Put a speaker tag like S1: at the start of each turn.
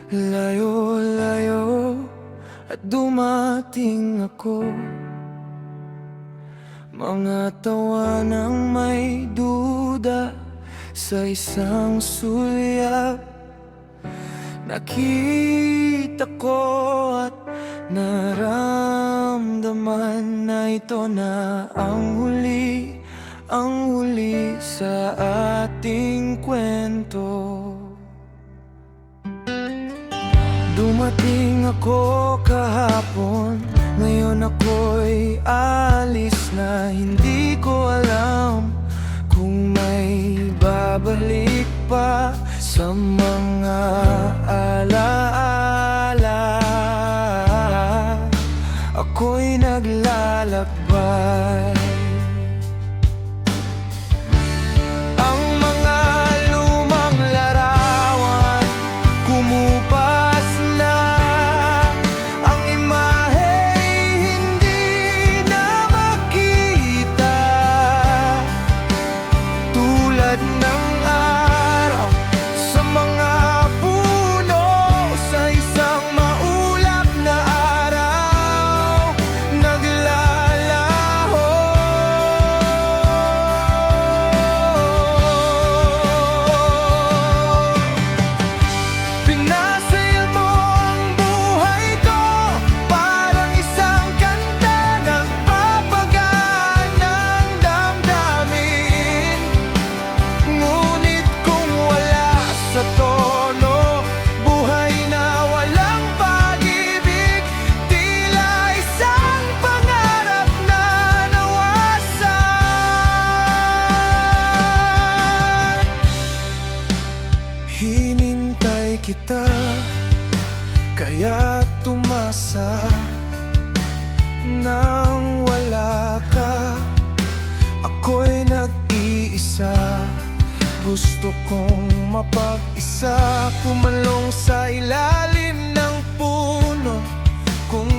S1: Layo-layo at dumating ako. Mga tawanang may duda sa isang sulyap. Nakita ko at naramdaman na ito na ang huli sa ating kwento. Dumating ako kahapon, ngayon ako'y alis na. Hindi ko alam kung may babalik pa sa mga alaala. Ako'y naglalakbay. Ang mga lumang larawan kumupas na. Ang imaheng hindi na makita, tulad ng araw sa mga puno sa isang maulap na araw. Naglalaho. Pinasaya mo ang buhay ko, parang isang kanta nagpapagaan ng damdamin. Ngunit kung wala sa tono, buhay na walang pag-ibig, tila isang pangarap na nawasak. Hinintay kita, kaya tumasa. Nang wala ka, ako'y nag-iisa. Gusto kong mapag-isa, pumalong sa ilalim ng puno. Kung